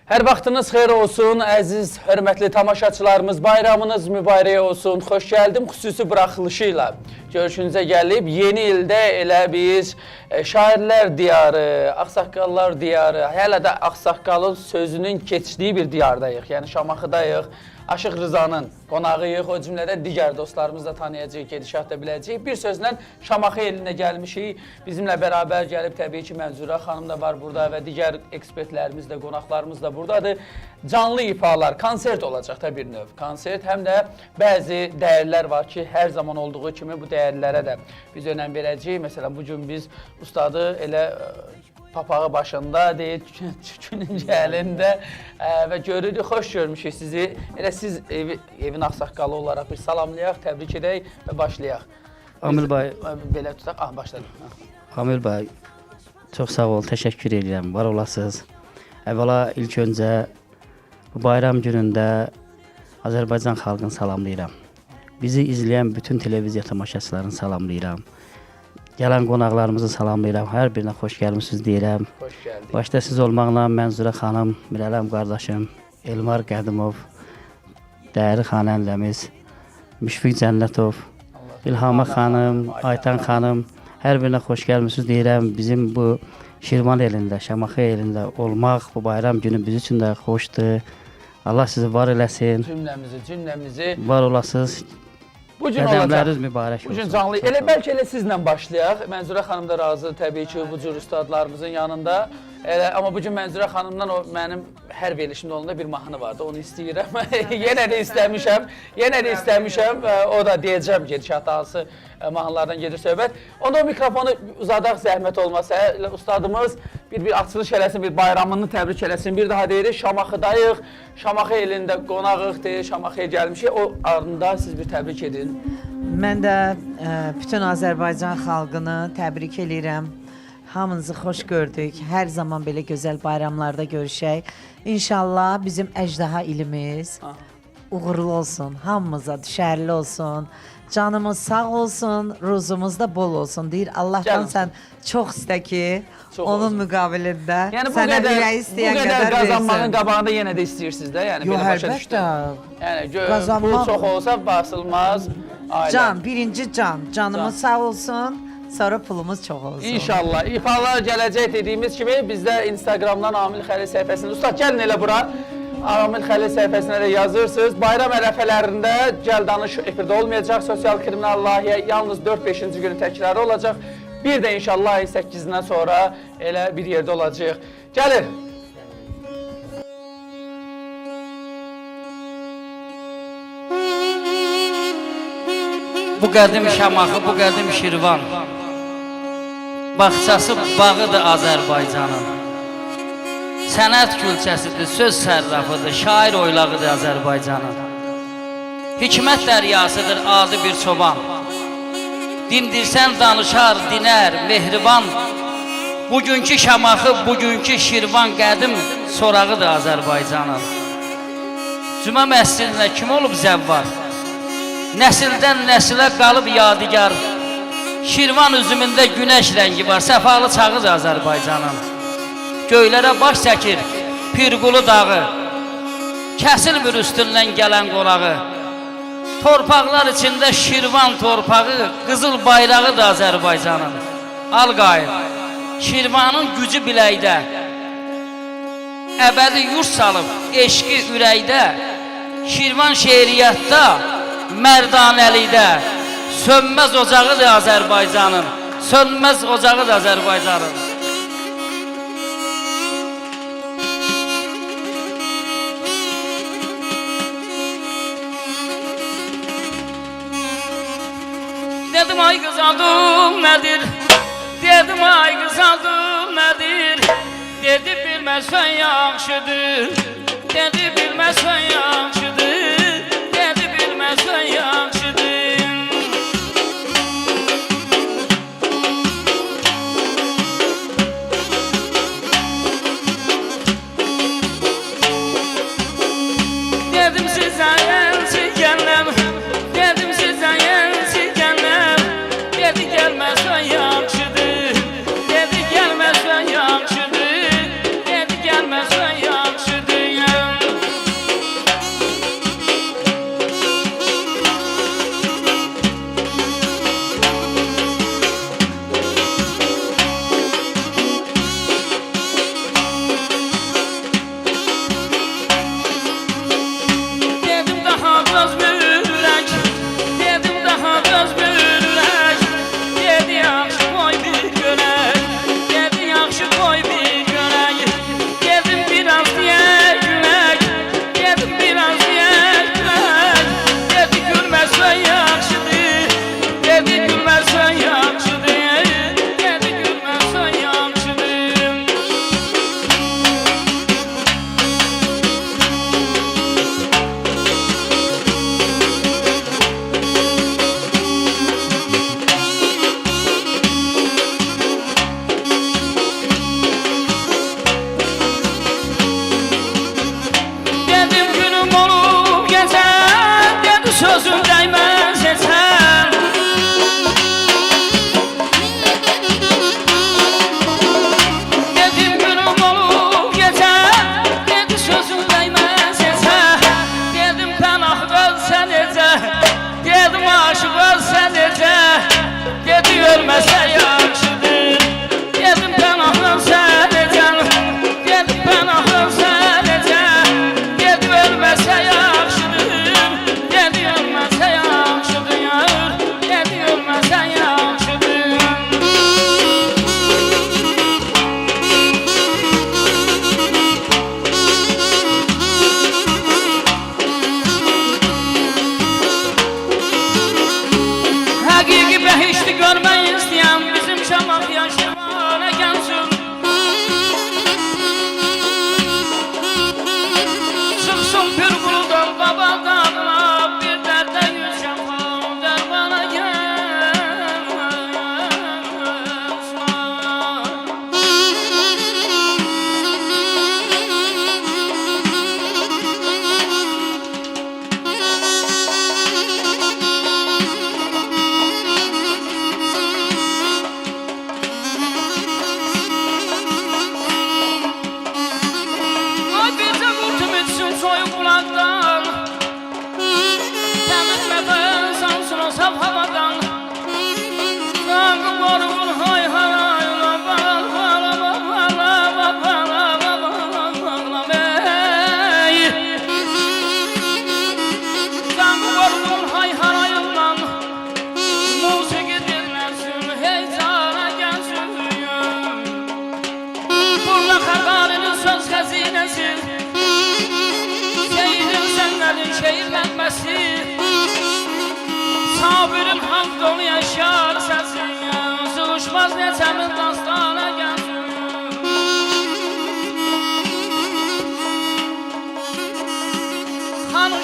Hər vaxtınız xeyir olsun, əziz, hörmətli tamaşaçılarımız, bayramınız mübarək olsun, xoş gəldim xüsusi buraxılışı ilə görüşünüzə gəlib. Yeni ildə elə biz şairlər diyarı, ağsaqqallar diyarı, hələ də ağsaqqalın sözünün keçdiyi bir diyardayıq, yəni Şamaxıdayıq. Aşıq Rızanın qonağıyıq, o cümlədən digər dostlarımız da tanıyacaq, gedişat da biləcək. Bir sözlə Şamaxı elinə gəlmişik, bizimlə bərabər gəlib təbii ki Mənzurə xanım da var burada və digər ekspertlərimiz də, qonaqlarımız da buradadır. Canlı ifalar, konsert olacaq da bir növ. Konsert həm də bəzi dəyərlər var ki, hər zaman olduğu kimi bu dəyərlərə də biz önəm verəcəyik. Məsələn, bugün biz ustadı elə papağı başında, deyil, tükününcə əlində və görürük, xoş görmüşük sizi. Elə siz evin ağsaqqalı olaraq bir salamlayaq, təbrik edək və başlayaq. Amil bəy, belə tutaq, başladım. Amil bəy, çox sağ ol, təşəkkür edirəm, var olasınız. Əvvəla ilk öncə bu bayram günündə Azərbaycan xalqını salamlayıram. Bizi izləyən bütün televiziya tamaşaçılarını salamlayıram. Gələn qonaqlarımızı salamlayıram, hər birinə xoş gəlmişsiniz deyirəm. Xoş gəldik. Başda siz olmaqla Mənzurə xanım, Mirələm qardaşım, Elmar Qədimov, dəyərli xanəndəmiz, Müşfiq Cənnətov, İlhamə xanım, Aytan xanım, hər birinə xoş gəlmişsiniz deyirəm. Bizim bu Şirvan elində, Şamaxı elində olmaq bu bayram günü biz üçün də xoşdur. Allah sizi var eləsin. Cümləmizi. Var olasınız. Qədəmləriniz mübarək olsun. Bugün canlı, elə bəlkə elə sizlə başlayaq. Mənzurə xanım da razıdır təbii ki bu cür ustadlarımızın yanında. Amma bugün Mənzurə xanımdan o mənim hər verilişimdə olanda bir mahnı vardı, onu istəyirəm. Yenə də istəmişəm, o da deyəcəm gedişatda hansı mahnılardan gedir söhbət. Onda o mikrofonu uzadaq zəhmət olmasa, ustadımız bir açılış eləsin, bir bayramını təbrik eləsin. Bir daha deyirik, Şamaxıdayıq, Şamaxı elində qonağıq deyir, Şamaxıya gəlmişik. O ardında siz bir təbrik edin. Mən də bütün Azərbaycan xalqını təbrik eləyirəm. Hamınızı xoş gördük. Hər zaman belə gözəl bayramlarda görüşək. İnşallah bizim əjdaha ilimiz uğurlu olsun, hamımıza düşərli olsun. Canımız sağ olsun, ruzumuz da bol olsun. Deyir Allahdan sən çox istə ki, onun müqabilində sənə ürəyi istəyən qədər versin. Bu qədər qazanmağın qabağında yenə də istəyirsiniz də, yəni belə başa düşdüm. Yəni pul çox olsa basılmaz. Can, birinci canımız sağ olsun. Sonra pulumuz çox olsun. İnşallah. İfalar gələcək dediyimiz kimi bizdə Instagramdan Amil Xəlil səhifəsində. Ustad, gəlin elə bura. Amil Xəlil səhifəsinə də yazırsınız. Bayram ərəfələrində Gəl Danış efirdə olmayacaq. Sosial kriminal layihə yalnız 4-5-ci günü təkrarı olacaq. Bir də inşallah ayın 8-dən sonra elə bir yerdə olacaq. Gəlin. Bu qədim Şamaxı, bu qədim Şirvan, bağçası, bağıdır Azərbaycanın. Sənət gülçəsidir, söz sərrafıdır, şair oylağıdır Azərbaycanın. Hikmət dəryasıdır adi bir çoban. Dindirsən danışar, dinər, mehriban. Bugünkü Şamaxı, bugünkü Şirvan qədim sorağıdır Azərbaycanın. Cümə məscidinə kim olub zəvvar? Nəsildən nəsilə qalıb yadigar. Şirvan üzümündə günəş rəngi var, səfalı çağıdır Azərbaycanın. Göylərə baş çəkir Pirqulu dağı, kəsilmir üstündən gələn qonağı. Torpaqlar içində Şirvan torpağı, qızıl bayrağıdır Azərbaycanın. Al qayın, Şirvanın gücü biləkdə, əbədi yurt salıb, eşqi ürəkdə. Şirvan şeiriyyatda, mərdanəlikdə, sönməz ocağıdır Azərbaycanın. Sönməz ocağıdır Azərbaycanın. Dedim ay qız adım nədir? Dedim ay qız adım nədir? Dedi bilməsən yaxşıdır. Dedi bilməsən yaxşıdır. Dedi bilməsən yaxşıdır. Dedim sizə yensi gələm. Dedim sizə yensi gələm. Dedi gəlməsən yaxşıdır. Dedi gəlməsən yaxşıdır. Dedi gəlməsən yaxşıdır.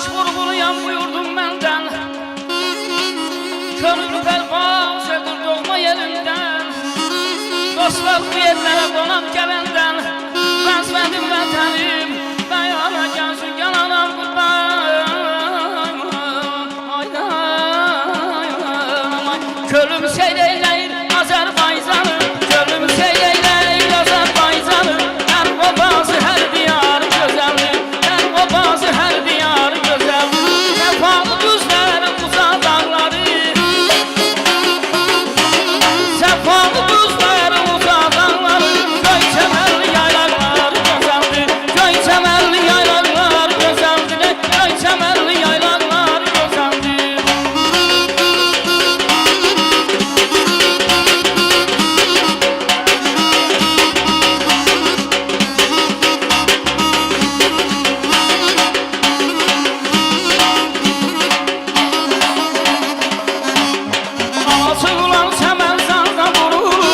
Ateş vurguluyam buyurdum məndən. Könül pərvaz edir doğma yerindən. Dostlar bu yerlərə qonaq gələndən. Vəzbədim vətənim, bəyana gəlsin yalanam qurban. Kölüm seyreyləyir Azərbaycanı, kölüm seyreyləyir Azərbaycanı. Hər obası hər diyarı gözəldir, hər obası hər diyarı gözəldir. Səfalı düzləri uzaq dağları, səfalı düzləri uzaq dağları. Göy çəmərli yaylaqlar gözəldir, göy çəmərli yaylaqlar gözəldir, göy çəmərli yaylaqlar gözəldir. Alasıqlan səmən zarda vurur,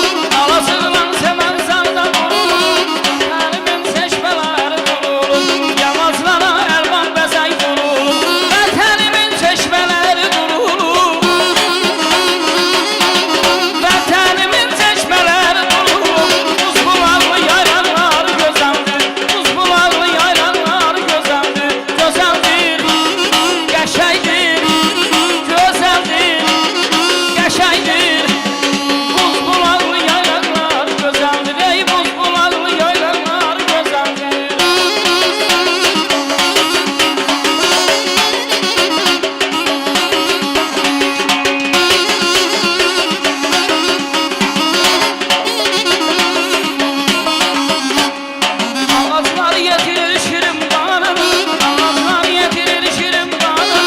alasıqlan səmən zarda vurur. Qərimin çeşmələri durur, yamaclara əlvan bəzək durur. Vətənimin çeşmələri durur, vətənimin çeşmələri durur. Buz bulaqlı yaylanlar gözəldir, buz bulaqlı yaylanlar gözəldir, gözəldir, qəşəngdir, gözəldir, qəşəngdir. Buz bulaqlı yaylanlar gözəldir, ey buz bulaqlı yaylanlar gözəldir. Ağaclar yetirir şirin qanını, ağaclar yetirir şirin qanını.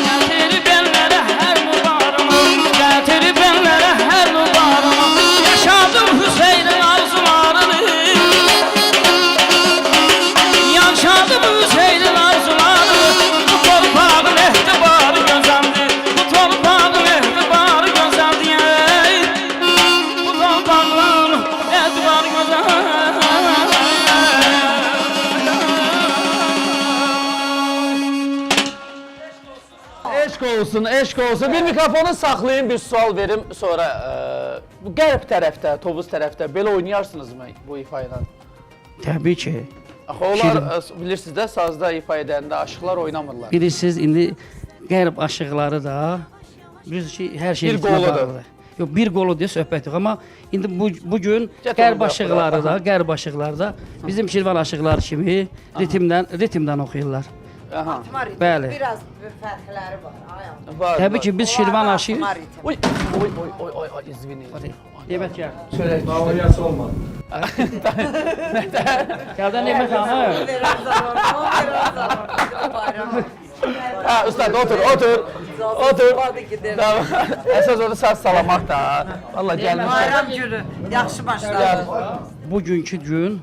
Gətirib ellərə hər mübarımı, gətirib ellərə hər mübarımı. Yaşadım Hüseynin arzularını, yaşadım Hüseynin arzularını. Bu torpağın etibarı gözəldir, bu torpağın etibarı gözəldir, ey. Bu torpağın etibarı gözəldir. Eşq olsun, eşq olsun. Bir mikrofonu saxlayın, bir sual verim. Sonra bu qərb tərəfdə, Tovuz tərəfdə belə oynayarsınızmı bu ifa ilə? Təbii ki. Axı onlar bilirsiniz də sazda ifa edəndə aşıqlar oynamırlar. Bilirsiniz, indi qərb aşıqları da bilirsiniz ki, hər şey Bir ritmə qoludur. bağlıdır. Yox, bir qolu deyə söhbət yox, amma indi bu gün Gətir qərb onu aşıqları da, bırax. qərb aşıqları da bizim Şirvan aşıqları kimi ritmdən oxuyurlar. Aha. Bəli. Biraz fərqləri var. Ayağım. Var, Təbii var. ki, biz Şirvan aşıq. Oy, oy, oy, oy, oy, izvini. Yemək gəl. Söyle. Bağlayası olmadı. Gəldən Yemək xanım. Ha, ustad otur, otur. Otur. Tamam. Əsas onu saz salamaq da. Valla gəlmişlər. Bayram günü yaxşı başladı. Bugünkü gün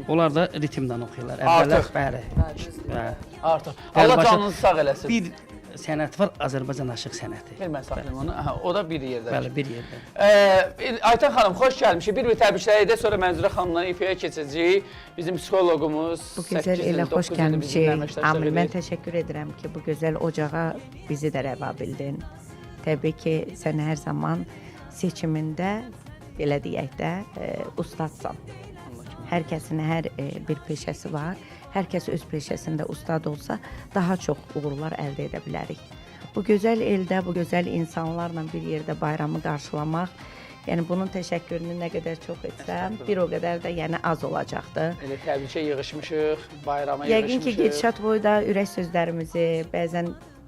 onlar da ritmdən oxuyurlar. Artıq. Bəli. Bəli. Artıq. Allah Qərb aşıq- canınızı sağ eləsin. Bir sənət var, Azərbaycan aşıq sənəti. Bir mən saxlayım onu. Aha, o da bir yerdə. Bəli, bir yerdə. Aytan xanım, xoş gəlmişik. Bir təbriklər edək, sonra Mənzurə xanımla ifaya keçəcəyik. Bizim psixoloqumuz Bu gözəl 8 il, elə 9 xoş ildir bizimlə gəlmişik. əməkdaşlıq Amin. Mən edir. təşəkkür edirəm ki, bu gözəl ocağa bizi də rəva bildin. Təbii ki, sən hər zaman seçimində belə deyək də ustadsan. Hər kəsin hər bir peşəsi var. Hər kəs öz peşəsində ustad olsa, daha çox uğurlar əldə edə bilərik. Bu gözəl eldə, bu gözəl insanlarla bir yerdə bayramı qarşılamaq, yəni bunun təşəkkürünü nə qədər çox etsəm, bir o qədər də yəni az olacaqdır. Elə təbrikə yığışmışıq, bayrama Yəqin ki, yığışmışıq. gedişat boyda ürək sözlərimizi,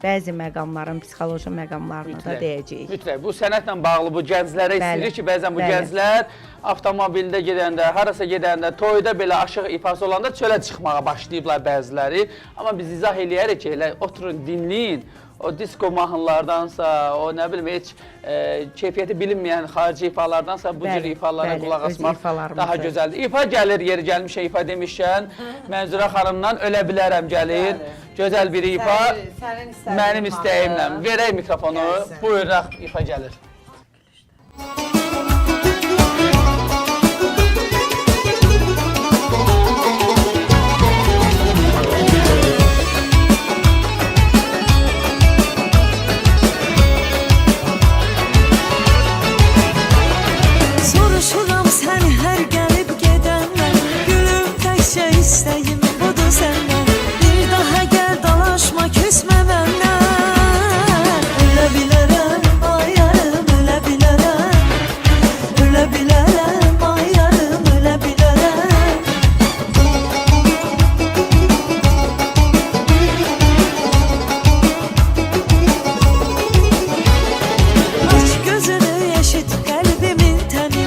bəzi məqamların, psixoloji məqamlarını da deyəcəyik. Mütləq. Bu sənətlə bağlı bu gənclərə Bəli, istəyirik ki, bəzən bu bəli. gənclər avtomobildə gedəndə, harasa gedəndə, toyda belə aşıq ifası olanda çölə çıxmağa başlayıblar bəziləri. Amma biz izah eləyərik ki, elə oturun, dinləyin. O disko mahnılardansa, o nə bilim heç keyfiyyəti bilinməyən xarici ifalardansa bu cür Bəli, ifalara bəli, qulaq öz asmaq ifalarımızı. daha gözəldir. İfa gəlir, yeri gəlmişə ifa demişkən, Mənzurə xanımdan ölə bilərəm gəlir. Gözəl bir ifa, Sənin istədiyin mənim istəyimlə. mahnı. Verək mikrofonu, Gəlsin. buyuraq ifa gəlir. istəyim budur səndən. Bir daha gəl dalaşma, küsmə məndən. Ölə bilərəm, ay yarım, ölə bilərəm. Ölə bilərəm, ay yarım, ölə bilərəm. Aç gözünü, eşit qəlbimin təni.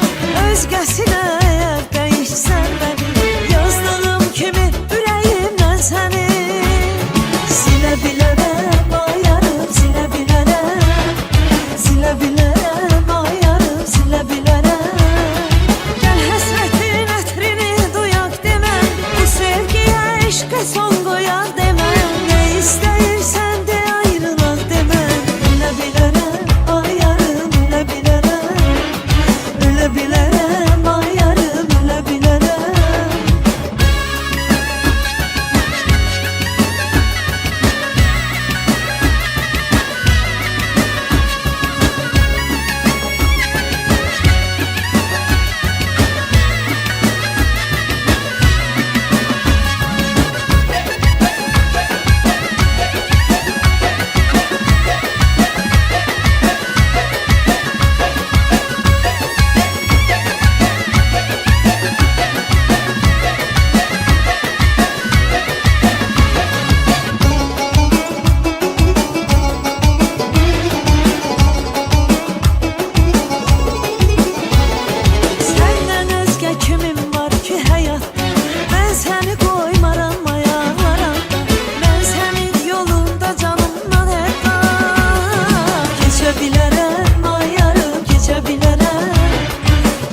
Özgəsinə əgər dəyişsən məni, yazdığım kimi ürəyimdən səni. Silə bilərəm, ay yarım, silə bilərəm. Silə bilərəm, ay yarım, silə bilərəm. Gəl həsrətin ətrini duyaq deməm, bu sevgiyə, eşqə son qoyaq deməm. Nə istəyirsən de ayrılaq deməm. Ölə bilərəm, ay yarım, ölə bilərəm. Ölə bilərəm, ay yarım, ölə bilərəm. Səndən özgə kimim var ki həyatda? Mən səni qoymaram ayaqlara. Mən sənin yolunda canımdan hətta. Keçə bilərəm, ay yarım, keçə bilərəm.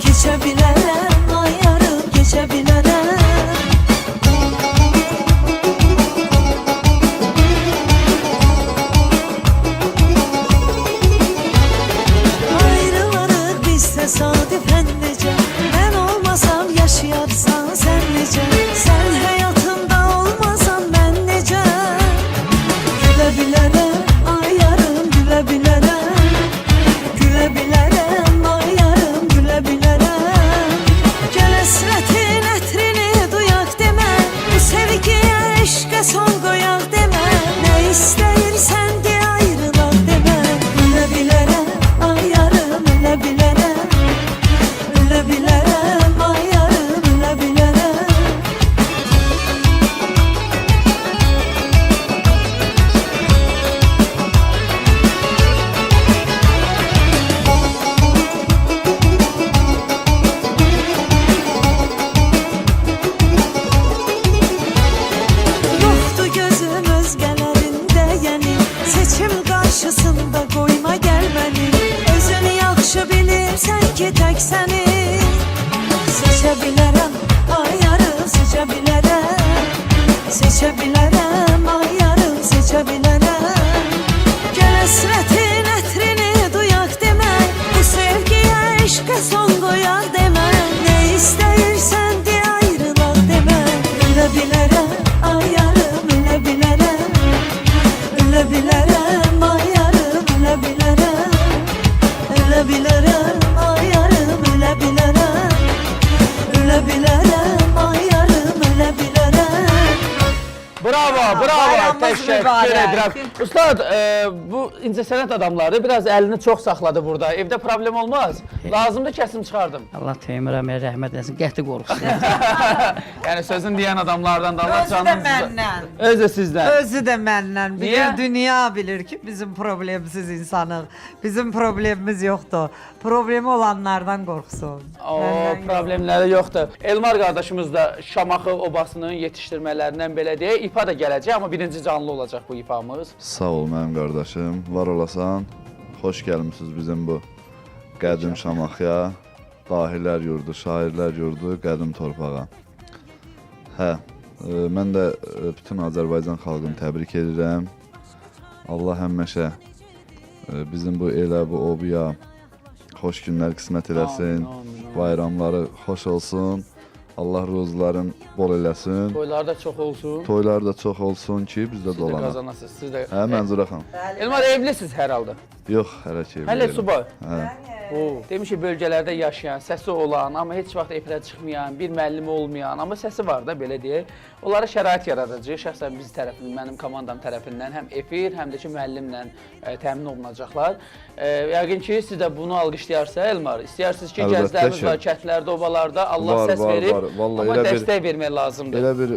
Keçə bilərəm, ay yarım, keçə bilərəm. Ayrılarıq biz təsadüfən necə. Mən olmasam yaşayarsan sən necə. Sən həyatımda olmasan mən necə. Gülə bilərəm, ay yarım, gülə bilərəm. Gülə bilərəm, ay yarım, gülə bilərəm. Gəl həsrətin ətrini duyaq deməm. Bu sevgiyə, eşqə son qoyaq deməm. Nə istəyirsən de ayrılaq deməm. Ölə bilərəm, ay yarım, ölə bilərəm. Ölə bilərəm, ay yarım, ölə bilərəm. Yoxdur gözüm özgələrində yəni. Seçim qarşısında qoyma gəl məni. Özünü yaxşı bilirsən ki tək səni. Seçə bilərəm, ay yarım, seçə bilərəm. Seçə bilərəm, ay yarım, seçə bilərəm. Gəl həsrətin ətrini duyaq deməm. Bu sevgiyə, eşqə son qoyaq deməm. Nə istəyirsən de ayrılaq deməm. Ölə bilərəm, ay yarım, ölə bilərəm. Ölə bilərəm, ay yarım, ölə bilərəm. Ölə bilərəm, ay yarım, ölə bilərəm. Ölə bilərəm, ay yarım, ölə bilərəm. Bravo, bravo. Bayramınız Təşəkkür mübarək. edirəm. Ustad, bu incəsənət adamları biraz əlini çox saxladı burada. Evdə problem olmaz. Lazımdır kəsim çıxardım. Allah Teymur əmiyə rəhmət etsin, qəti qorxusun. Yəni sözün deyən adamlardan da Allah Özü də canınızı. məndən. Özü də sizdən. Özü də məndən Niyə? bilir, dünya bilir ki bizim problemsiz insanıq. Bizim problemimiz yoxdur. Problemi olanlardan qorxsun. O Məndən yox. problemləri yoxdur. Elmar qardaşımız da Şamaxı obasının yetişdirmələrindən belə deyə İPA da gələcək, amma birinci canlı olacaq bu İPA-mız. Sağ ol mənim qardaşım, var olasan. Xoş gəlmisiniz bizim bu qədim Şamaxıya, dahilər yurdu, şairlər yurdu, qədim torpağa. Hə, mən də bütün Azərbaycan xalqını təbrik edirəm. Allah həmişə bizim bu elə, bu obuya xoş günlər qismət eləsin. Amin, amin, amin. Bayramları xoş olsun. Allah ruzuların bol eləsin. Toylar da çox olsun. Toylar da çox olsun ki, biz də Siz də dolanaq. qazanasınız. Siz də. Hə, Mənzura xanım. Elmar evlisiniz hər halda. Yox, hələ ki. Hələ subay. Hə. Demiş ki, bölgələrdə yaşayan, səsi olan, amma heç vaxt efirə çıxmayan, bir müəllimi olmayan, amma səsi var da belə deyək. Onlara şərait yaradacağıq. Şəxsən biz tərəfindən, mənim komandam tərəfindən həm efir, həm də ki müəllimlə təmin olunacaqlar. Yəqin ki, siz də bunu alqışlayarsa Elmar, istəyirsiniz ki, Əlbəttə gəzlərimiz ki. var, kətlərdə, obalarda Allah Var, səs var, verib, var. Vallahi amma elə bir- dəstək vermək lazımdır. Elə bir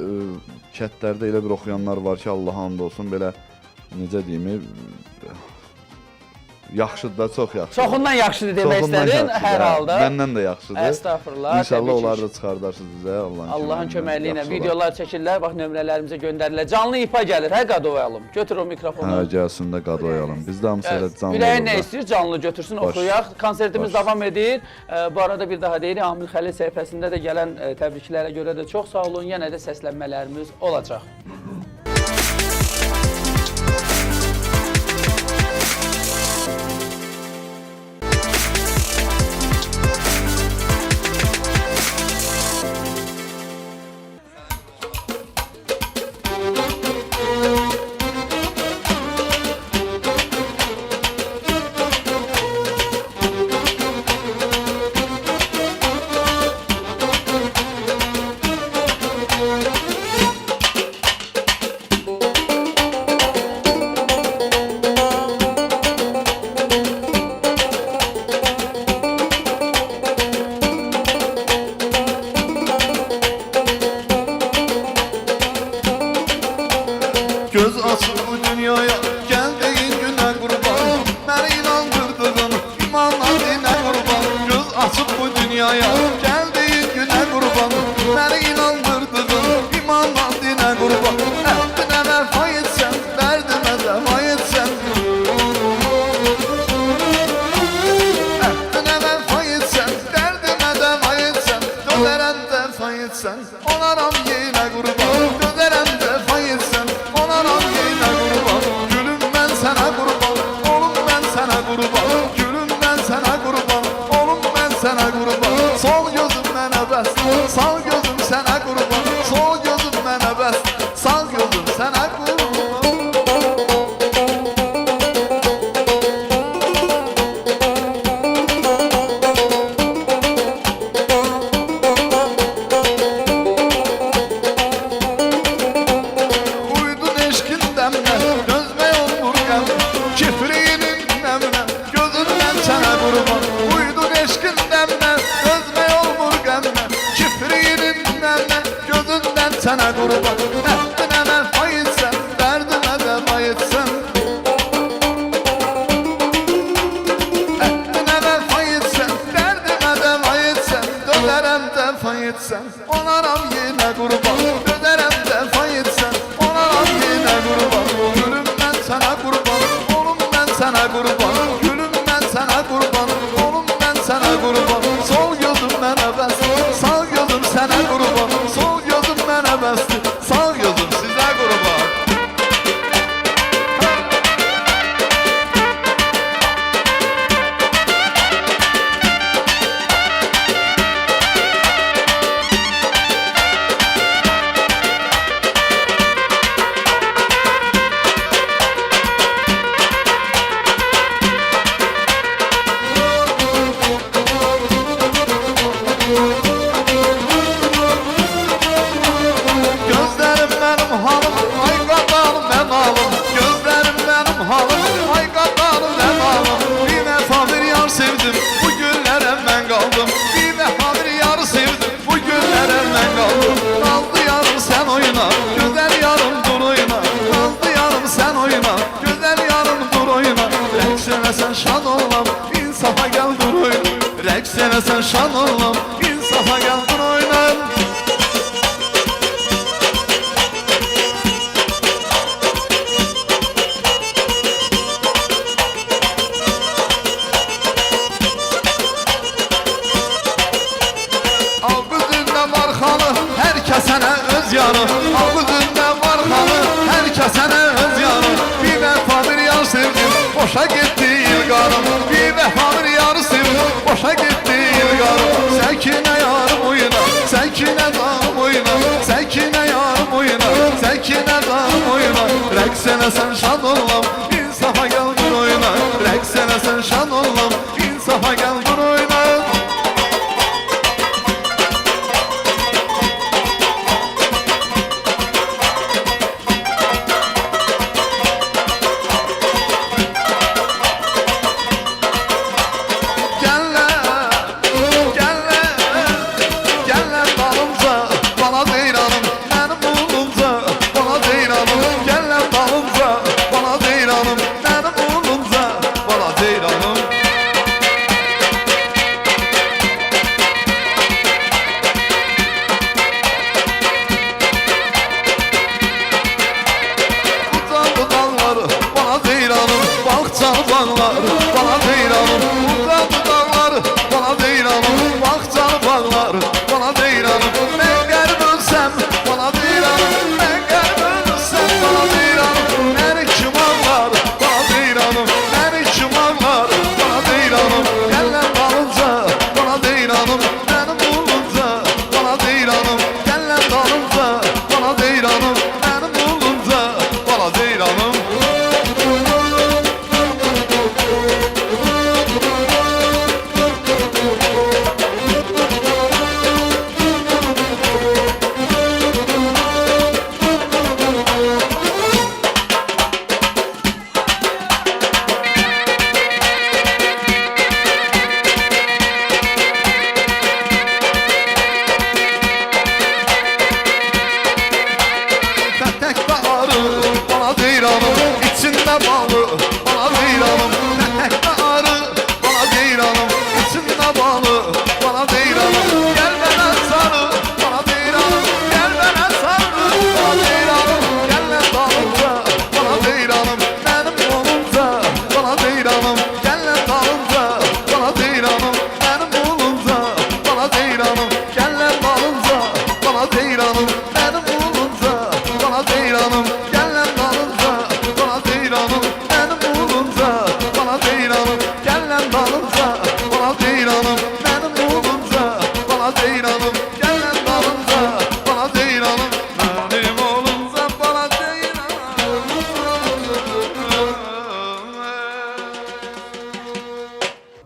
kətlərdə elə bir oxuyanlar var ki, Allah hamd olsun, belə necə deyim, yaxşıdır da, çox yaxşıdır. Çoxundan yaxşıdır demək Çoxundan istədin, yaxşıdır, hər hə. halda. Məndən də yaxşıdır. Əstəğfurullah. İnşallah təbii ki. onları da çıxardarsınız bizə Allahın köməkliyi ilə yaxşı olar. videolar çəkirlər, bax nömrələrimizə göndərirlər. Canlı ifa gəlir, hə Qadoyalım. Götür o mikrofonu. Hə, gəlsin də qadoyalım. Bizdə hamısı elə canlı Ürəyin nə olur da. istəyir, canlı götürsün, Baş. oxuyaq. Konsertimiz Baş. davam edir. Bu arada bir daha deyirik, Amil Xəlil səhifəsində də gələn təbriklərə görə də çox sağ olun. Yenə də səslənmələrimiz olacaq. Göz açıp bu dünyaya geldiğin güne kurban Beni inandırdığın imanla dine kurban Göz açıp bu dünyaya geldiğin güne kurban Beni inandırdığın imanla dine kurban Ehdine vefa etsen, derdime defa etsen Ehdine vefa etsen, derdime defa etsen Döneren defa etsen, onaram yine kurban Döneren defa etsen, onaram yine kurban Gülüm ben sana kurban, oğlum ben sana kurban Gülüm ben sana kurban, oğlum ben sana kurban Sol gözüm mənə bəs, sağ gözüm sənə kurban Sol gözüm mənə bəs, sağ gözüm sənə kurban Uydun eşkinden mi? Gözme olur gem Kifrinin nemine Gözünden sana kurban Uydun eşkinden mi? Gözme olur gem Kifrinin nemine Gözünden sana kurban Ehdine vefa etsen Derdime defa etsen Ehdine vefa etsen Derdime defa etsen Dönerem defa etsen Onaram yine kurban Dönerem defa etsen Onaram yine kurban Gülüm ben sana kurban Oğlum ben sana kurban Gülüm ben sana kurban Oğlum ben sana kurban Sol gözüm mənə bəsdi Sağ gözüm sənə kurban Sol gözüm mənə bəsdi Sağ gözüm sizə kurban Gözlerim benim halım, ay qatarım ben alım Gözlerim benim halım, ay qatarım ben alım Bir defa bir yar sevdim, bu günlere ben kaldım Bir defa bir yar sevdim, bu günlere ben kaldım Nazlı yarım sen oyna, güzel yarım dur oyna Nazlı yarım sen oyna, güzel yarım dur oyna Reksene sen şan olam, insafa gel dur oyna Reksene sen şan olam, insafa gel dur oyna Ağzında var xanı, hər kəsənə öz yarı Ağzında var xanı, hər kəsənə öz yarı Bir vəfa bir yar sevdim, boşa getdi ilqarım Bir vəfa bir yar sevdim, boşa getdi ilqarım Səkinə yarım oyna, səkinə Səkinə canım oyna, səkinə yarım oyna, səkinə canım oyna. Rəqs eləsən şad olam, insafa gəl dur oyna. Rəqs eləsən şad olam, insafa gəl dur oyna.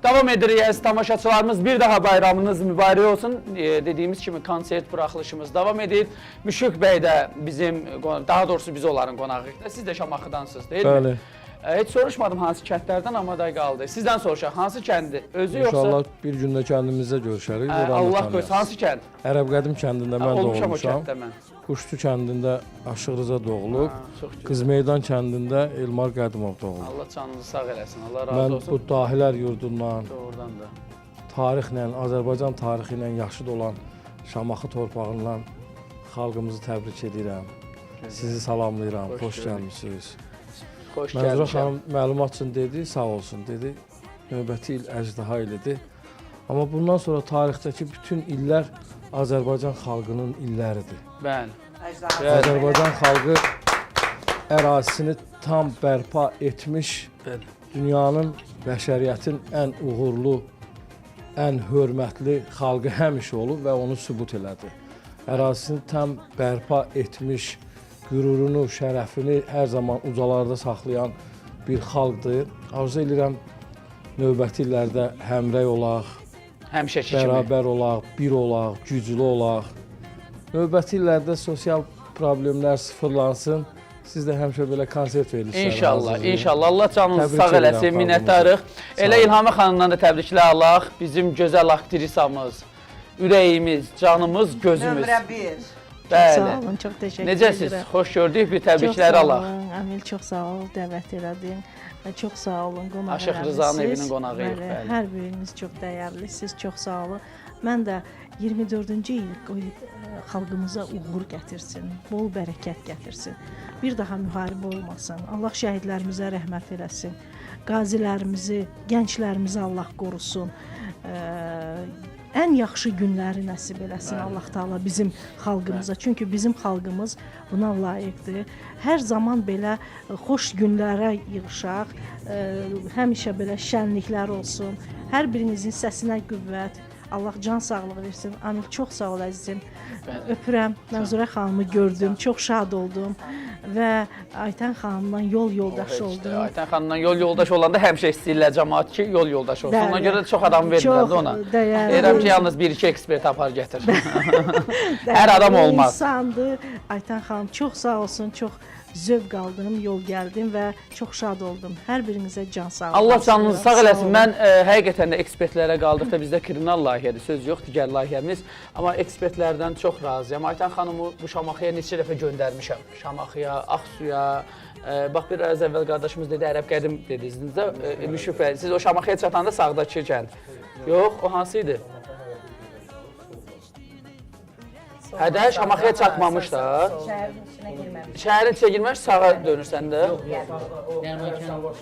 Davam edirik əziz tamaşaçılarımız. Bir daha bayramınız mübarək olsun. Dediyimiz kimi konsert buraxılışımız davam edir. Müşfiq bəy də bizim, daha doğrusu biz onların qonağıyıq. Siz də Şamaxıdansınız, deyil mi? Bəli. Heç soruşmadım hansı kəndlərdən, amma da qaldı. Sizdən soruşaq, hansı kəndi? Özü yoxsa? İnşallah bir gündə kəndimizdə görüşərik. Allah qoysun, hansı kənd? Ərəb Qədim kəndində mən Olmuşam o doğulmuşam. kənddə mən. Quşlu kəndində Aşıq Rıza doğulub. Çox gözəl. Qızmeydan kəndində Elmar Qədimov doğulub. Allah canınızı sağ eləsin, Allah razı Mən olsun. bu dahilər yurdundan, Doğrudan da. tarixlə, Azərbaycan tarixi ilə yaşıd olan Şamaxı torpağından xalqımızı təbrik edirəm. Sizi salamlayıram, xoş gəlmişsiniz. Xoş Mənzura gəlmişəm. xanım məlumat üçün dedi, sağ olsun dedi. Növbəti il əjdaha ilidir. Amma bundan sonra tarixdəki bütün illər Azərbaycan xalqının illəridir. Bəli. Azərbaycan xalqı ərazisini tam bərpa etmiş, Bəli. dünyanın, bəşəriyyətin ən uğurlu, ən hörmətli xalqı həmişə olub və onu sübut elədi. Ərazisini tam bərpa etmiş, qürurunu, şərəfini hər zaman ucalarda saxlayan bir xalqdır. Arzu edirəm növbəti illərdə həmrəy olaq, Həmişəki kimi. bərabər olaq, bir olaq, güclü olaq. Növbəti illərdə sosial problemlər sıfırlansın. Siz də həmişə belə konsert verirsiniz. İnşallah, inşallah. Allah canınızı Təbrik sağ edirəm eləsin, xalqımızı. minnətdarıq. Elə Sağ olun. İlhamə xanımdan da təbriklər alaq. Bizim gözəl aktrisamız, ürəyimiz, canımız, gözümüz. Nömrə 1. Bəli. Sağ olun, çox təşəkkür Necəsiz? edirəm. Xoş gördük, bir Çox təbriklər sağ alaq. olun, Əmil, çox sağ ol, dəvət elədin. Çox sağ olun, qonaq Aşıq eləmisiniz. Rızanın evinin qonağıyıq, Bəli, bəli. hər biriniz çox dəyərlisiniz, çox sağ olun. Mən də 24-cü il xalqımıza uğur gətirsin, bol bərəkət gətirsin. Bir daha müharibə olmasın. Allah şəhidlərimizə rəhmət eləsin. Qazilərimizi, gənclərimizi Allah qorusun. Ən yaxşı günləri nəsib eləsin Allah Taala bizim xalqımıza. Çünki bizim xalqımız buna layiqdir. Hər zaman belə xoş günlərə yığışaq. Həmişə belə şənliklər olsun. Hər birinizin səsinə qüvvət. Allah can sağlığı versin. Amil çox sağ ol əzizim. Öpürəm. Mənzurə xanımı gördüm, çox şad oldum və Aytən xanımla yol yoldaşı oldum. Aytən xanımla yol yoldaşı olanda həmişə istəyirlər cəmaət ki, yol yoldaşı olsun. Ona görə də çox adam vermirlər də ona. Deyirəm ki, yalnız bir-iki ekspert apar gətir. Hər adam olmaz. İnsandır. Aytən xanım çox sağ olsun, çox zövq aldım, yol gəldim və çox şad oldum. Hər birinizə can sağlığı. Allah canınızı sağ eləsin. Mən həqiqətən də ekspertlərə qaldıqda bizdə kriminal layihədir, söz yox, digər layihəmiz. Amma ekspertlərdən çox razıyam. Aytən xanımı bu Şamaxıya neçə dəfə göndərmişəm. Şamaxıya, Ağsuya. Bax, bir az əvvəl qardaşımız dedi, Ərəb qədim dedinizdə. Müşfiq bəy, siz o Şamaxıya çatanda sağdakı kənd. Yox, o hansı idi? Hədə Şamaxıya çatmamış da. Şəhərin içə girmək, sağa dönürsən də.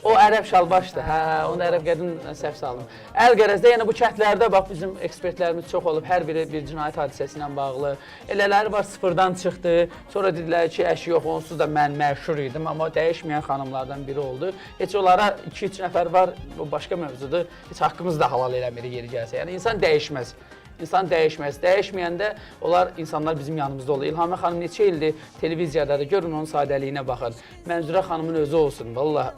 O Ərəb Şalbaşdır. Hə, onu Ərəb qədim səhv saldım. Əlqərəzdə, yəni bu kəndlərdə bax bizim ekspertlərimiz çox olub. Hər biri bir cinayət hadisəsi ilə bağlı. Elələri var, sıfırdan çıxdı. Sonra dedilər ki, əşi yox, onsuz da mən məşhur idim, amma dəyişməyən xanımlardan biri oldu. Heç onlara 2-3 nəfər var, bu başqa mövzudur. Heç haqqımızı da halal eləmirik yeri gəlsə. Yəni insan dəyişməz. İnsan dəyişməz. Dəyişməyəndə insanlar bizim yanımızda olur. İlhamə xanım neçə ildir televiziyadadır, görün onun sadəliyinə baxın. Mənzurə xanımın özü olsun. Vallah,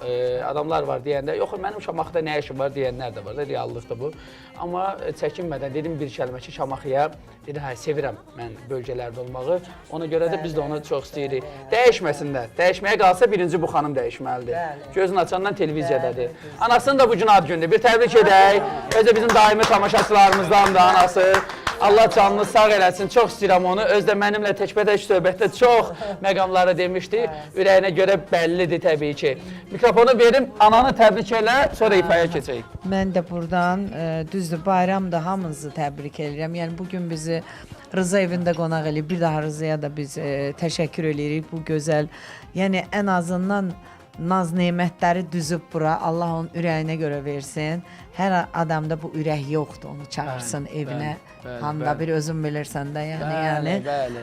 adamlar var deyəndə, yox, mənim Şamaxıda nə işim var deyənlər də var da, reallıqdır bu. Amma çəkinmədən dedim bir kəlmə ki, Şamaxıya, dedi, hə, sevirəm mən bölgələrdə olmağı. Ona görə də biz də onu çox istəyirik. Dəyişməsinlər. Dəyişməyə qalsa birinci bu xanım dəyişməlidir. Gözün açandan televiziyadadır. Anasının da bu gün ad gündür. Bir təbrik edək. Özdə bizim daimi tamaşaçılarımızdan da anası. Allah canını sağ eləsin, çox istəyirəm onu. Özdə mənimlə təkbədək söhbətdə çox məqamları demişdi. Ürəyinə görə bəllidir təbii ki. Mikrofonu verim, ananı təbrik elə, sonra ifaya keçəyik. Mən də buradan, düzdür, bayramda hamınızı təbrik edirəm. Yəni, bugün bizi Rıza evində qonaq eləyib, bir daha Rızaya da biz təşəkkür edirik bu gözəl, yəni ən azından naz-nemətləri düzüb bura, Allah onun ürəyinə görə versin. Hər adamda bu ürək yoxdur, onu çağırsın evinə. Handa bir özün bilirsən də, yəni.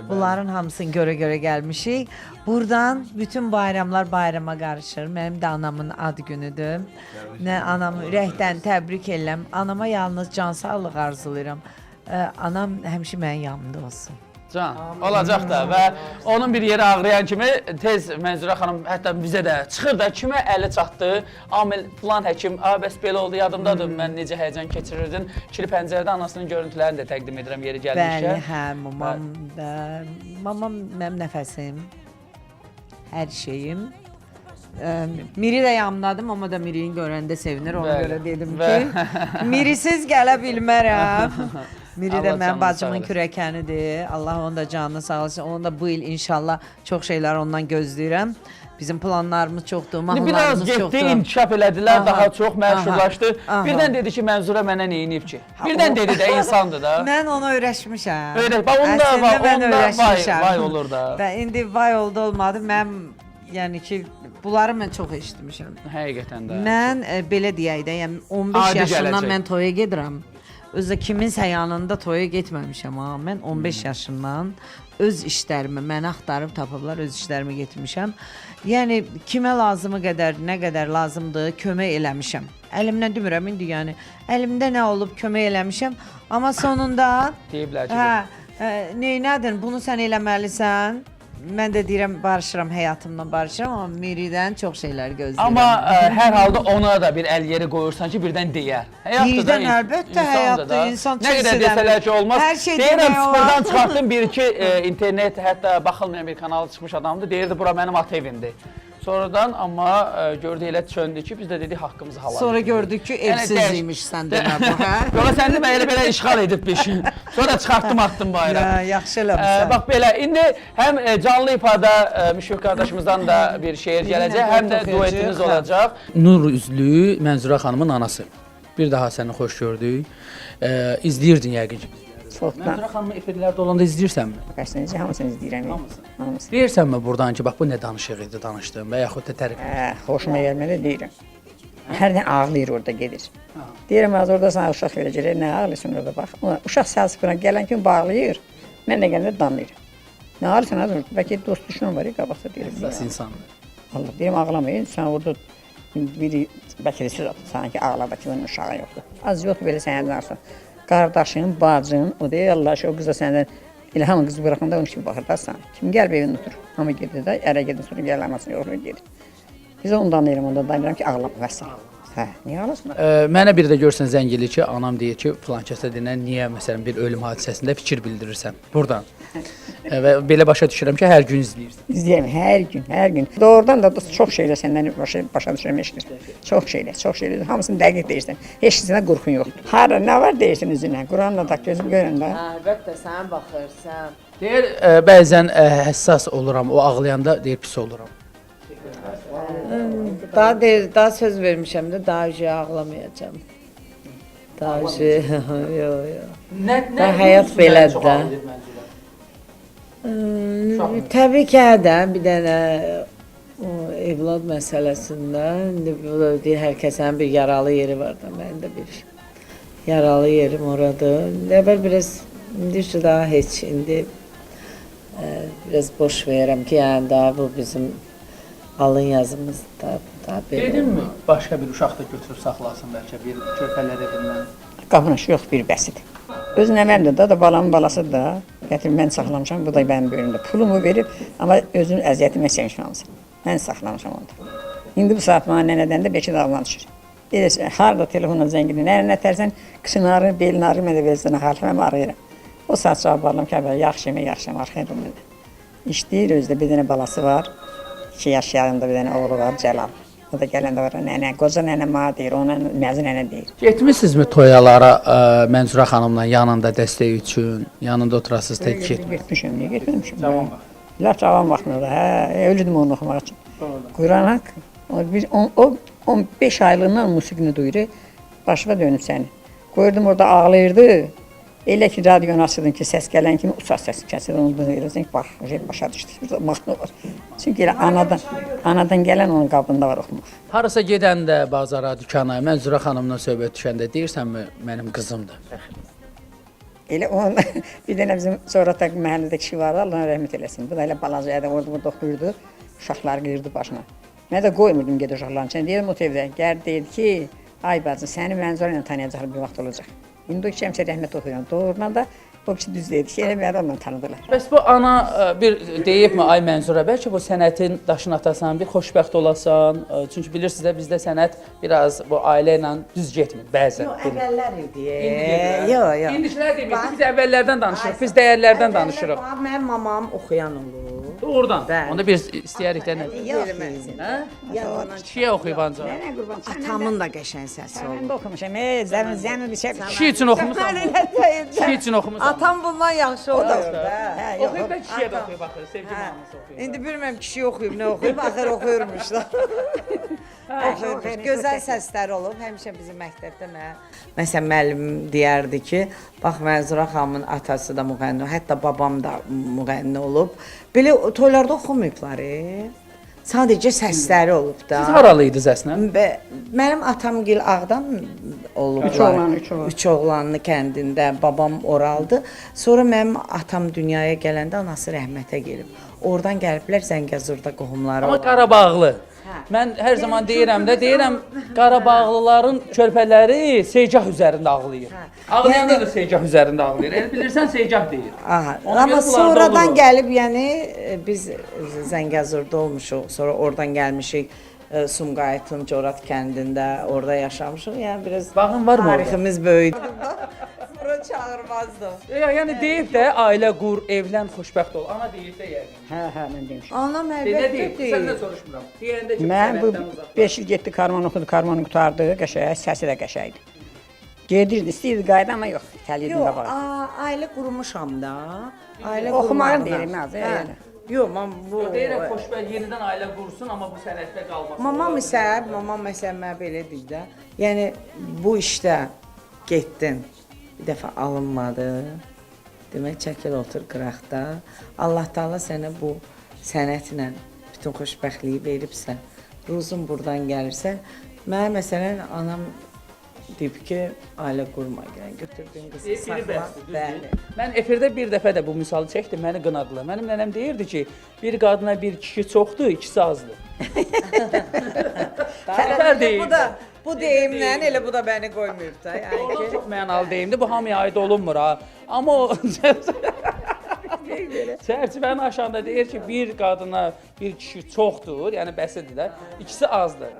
Bunların hamısını görə gəlmişik. Buradan bütün bayramlar bayrama qarışır. Mənim də anamın ad günüdür. Nə anamı ürəkdən təbrik edirəm. Anama yalnız can sağlıq arzulayıram. Anam həmişə mənim yanımda olsun. Can, olacaq da və onun bir yeri ağrıyan kimi tez Mənzurə xanım hətta bizə də çıxır da kimə əli çatdı, amil filan həkim, bəs belə oldu, yadımdadır mən necə həyəcan keçirirdin. Kili pəncərədə anasının görüntülərini də təqdim edirəm yeri gəlmişkən. Bəli, hə, mamam mənim nəfəsim, hər şeyim. Miri də yanımdadır, amma da Mirini görəndə sevinir, ona görə dedim ki, Mirisiz gələ bilmərəm. Miri də mənim bacımın kürəkənidir. Allah onun da canını sağ olsun. Onu da bu il inşallah çox şeylər ondan gözləyirəm. Bizim planlarımız çoxdur, mahnılarımız çoxdur. Biraz getdi, inkişaf elədilər, daha çox məşhurlaşdı. Birdən dedi ki, Mənzurə mənə neyinib ki? Birdən dedi də, insandır da. Mən ona öyrəşmişəm. Onda vay olur da. Və indi vay oldu, olmadı. Mən, yəni ki, bunları mən çox eşitmişəm. Həqiqətən də. Mən, belə deyək də, yəni 15 yaşından mən toya gedirəm. Özdə kiminsə yanında toya getməmişəm, amma mən 15 yaşından öz işlərimi, məni axtarıb tapıblar, öz işlərimi getmişəm. Yəni, kimə lazımı qədər, nə qədər lazımdır, kömək eləmişəm. Əlimdən demirəm, indi yəni, əlimdə nə olub, kömək eləmişəm. Amma sonunda, deyiblər ki, neynədin, bunu sən eləməlisən. Mən də deyirəm, barışıram, həyatımla barışıram, amma Miridən çox şeylər gözləyirəm. Amma hər halda ona da bir əl yeri qoyursan ki, birdən deyər. Birdən əlbəttə həyatda insan nə qədər desələr ki, olmaz. Hər şey deyirəm, demək sıfırdan çıxartdım, bir-iki internet, hətta baxılmayan bir kanal çıxmış adamdır. Deyirdi, bura mənim ata evimdir. Sonradan amma gördük elə söndü ki, biz də dedik haqqımızı halal. Sonra gördük ki, evsizliymiş sən demə bu, hə? Yola sən demə, elə işğal edibmiş. Sonra çıxartdım, attım bayrağı. Yaxşı eləmişsən. Bax belə, indi həm canlı ifada Müşfiq qardaşımızdan da bir şeir gələcək, həm də duetimiz olacaq. Nur üzlü Mənzurə xanımın anası. Bir daha səni xoş gördük. İzləyirdin yəqin ki. Mənzurə xanımı efirlərdə olanda izləyirsənmi? Qəşəngcə hamısını izləyirəm. Hamısını. Deyirsənmi buradan ki, bax bu nə danışıq idi danışdığım və yaxud da tərif? Xoşuma gəlməli deyirəm. Hərdən ağlayır orada gedir. Deyirəm, az orada sana uşaq elə gəlir, nə ağlıyorsun orada bax. Uşaq səsifına gələn kimi bağlayır, mən də gəlir danlayıram. Nə ağlıyorsun az orada, bəlkə dost düşman var ya, qabaqda deyirəm. Əsas insandır. Allah, deyirəm ağlamayın, sən orada biri bəlkə də söz atır, sanki ağla, bəlkə onun uşağı yoxdur. Az yoxdur belə sənədən arasın. qardaşın, bacın, o deyir Allah o qıza səndən İlham qızı buraxanda onun kimi baxır da sən. Kim gəlib evini otur. Amma gedir də ərə gedir sonra gəlməsin yox gedir. Biz ondan deyirəm, ondan danıram ki, ağlama vəssalam. Hə, niyə ağlasın? Mənə bir də görsən zəng eləyir ki, anam deyir ki, filan kəsə deyilən niyə məsələn bir ölüm hadisəsində fikir bildirirsən buradan. Və belə başa düşürəm ki, hər gün izləyirsən. İzləyirəm hər gün, hər gün. Doğrudan da çox şeylər səndən başa düşürəm eşidir. Çox şeylər. Hamısını dəqiq deyirsən. Heç kimə qorxun yoxdur. Hara nə var deyirsən üzünə. Quranla da gözüm görəndə. Əlbəttə sən baxırsan. Deyir, bəzən həssas oluram, o ağlayanda deyir pis oluram. Daha söz vermişəm də daha şey ağlamayacağam. Daha şey, yox. Nə həyat belədir də. Təbii ki, də bir dənə o evlad məsələsində indi deyir hər kəsin bir yaralı yeri var da mənim də bir yaralı yerim oradır. Əvvəl biraz indi şu daha heç indi biraz boş verirəm ki, yəni daha bu bizim alın yazımızda da belə. Dedinmi başqa bir uşaq da götürüb saxlasın bəlkə bir körpələr evindən? Qapınış yox bir bəsidir. Özün əməldir da balamın balası da gətirib mən saxlamışam, bu da mənim böyümdə. Pulumu verib, amma özünün əziyyətini mən sevmişəm hamısını. Mən saxlamışam onu. İndi bu saat mənə nənədən də beşi dağlan düşür. Deyirsən, harada telefonla zəng edir, nənə nətərsən, qışın ağrı, belin ağrı, mən də versən, xalifəmə arayıram. O saat cavab alım ki, yaxşı arxayın ol məndə. İşləyir, özdə bir dənə balası var. 2 yaş yarımda bir dənə oğlu var, Cəlal. O da gələndə var, nənə, qoca nənə mənə deyir, ona məzi nənə deyir. Getmisinizmi toyalara Mənzurə xanımla yanında dəstək üçün, yanında oturasınız tək ki? Getmişəm, niyə getməmişəm? Laf cavan vaxtında da, hə, ölüdüm onu oxumaq üçün. Quran haqq, o 15 aylığından musiqini duyur, başıma dönüb səni. Qoyurdum orada ağlayırdı, elə ki, radionu açırdın ki, səs gələn kimi uçaq səsi kəsir, onu duyurursun ki, bax, başa düşdük, burada mahnı var. Çünki elə anadan gələn onun qabında var oxumaq. Harasa gedəndə bazara, dükana, Mənzurə xanımla söhbət düşəndə deyirsənmi mənim qızımdır? Elə onun bir dənə bizim Coğrataq məhəllədə kişi vardı, Allah rəhmət eləsin. Bu da elə balacaydı, orada oxuyurdu, uşaqları qıyırdı başına. Mən də qoymurdum gedə uşaqların içində. Deyirəm o evdə, gəldi deyirdi ki, ay bacı, səni Mənzurə ilə tanıyacaqlar bir vaxt olacaq. İndi o kimsə rəhmət oxuyuram. Doğrudan da o kişi düz deyirdi ki, elə məni onunla tanıdılar. Bəs bu ana bir deyibmi, ay Mənzurə, bəlkə bu sənətin daşını atasan, bir xoşbəxt olasan. Çünki bilirsiniz də bizdə sənət biraz bu ailə ilə düz getmir bəzən. Yox, əvvəllər idi. Yox. İndikilər deyir, biz əvvəllərdən danışırıq, biz dəyərlərdən danışırıq. Mənim mamam oxuyan olur. Doğrudan. Onda biz istəyərik də nə? Yox, Kişiyə oxuyub ancaq. atamın da qəşəng səsi Mən olur. də oxumuşam, zəmin bir şey. Kişi üçün oxumusan mı? Kişi üçün oxumusan mı? Atam bundan yaxşı olur. Oxuyub da kişiyə də oxuyub baxır, sevgi mahnısı oxuyub. İndi bilmirəm kişi oxuyub, nə oxuyub, axır oxuyurmuş da. Gözəl səsləri olub, həmişə bizim məktəbdə məsələn müəllim deyərdi ki, bax Mənzurə xanımın atası da müğənni, hətta babam da müğənni olub. Belə toylarda oxumayıblar. Sadəcə səsləri olub da. Siz haralıydınız əslən? Mənim atam gil Ağdam olublar. Üç oğlanlı kəndində, babam oraldı. Sonra mənim atam dünyaya gələndə anası rəhmətə gelib. Oradan gəliblər Zəngəzurda qohumları. Amma Qarabağlı. Mən hər zaman deyirəm Qarabağlıların körpələri Seycah üzərində ağlayır. Ağlayanda da Seycah üzərində ağlayır. Elə bilirsən Seycah deyir. Amma sonradan gəlib, yəni biz Zəngəzurda olmuşuq, sonra oradan gəlmişik Sumqayıtın Corat kəndində, orada yaşamışıq. Yəni biraz Bağın var mı orada? tariximiz böyükdür. Bura çağırmazdım. Yəni deyib də ailə qur, evlən, xoşbəxt ol. Ana deyib də yəqin. Hə, mən demişəm. Anam Nə əlbəttə deyib? deyil. Səndən soruşmuram. Deyəndə ki, Mən bu sənətdən uzaq. 5 il getdi, karman oxudu, karmanı qutardı, qəşəng, səsi də qəşəngdir. Gedirdi, istəyirdi qayda, amma yox, təliyirdim Yox, qabağa. ailə qurmuşam da. Ailə Oxumağın qurmağına. deyirəm, yəni. Yox, mən bu... Deyirəm xoşbəxt yenidən ailə qursun, amma bu sənətdə qalmasın. Mamam məsələn mənə belə deyir də. Yəni bu işdə getdin, bir dəfə alınmadı. Demək çəkil otur qıraqda. Allah Taala sənə bu sənətlə bütün xoşbəxtliyi veribsə, ruzun burdan gəlirsə, mənə məsələn anam deyib ki, ailə qurma gələn, götürdüyün qızı saxla. Bəli. Mən efirdə bir dəfə də bu misalı çəkdim, məni qınadılar. Mənim nənəm deyirdi ki, bir qadına bir kişi çoxdur, ikisi azdır. Fərq deyil. Bu Bu deyimlə elə bu da bəni qoymayıb da. Yəni Çox mənalı deyimdir. Bu hamıya aid olunmur ha. Amma o çərçivənin aşağında deyir ki, bir qadına bir kişi çoxdur, yəni bəsirdirlər. İkisi azdır.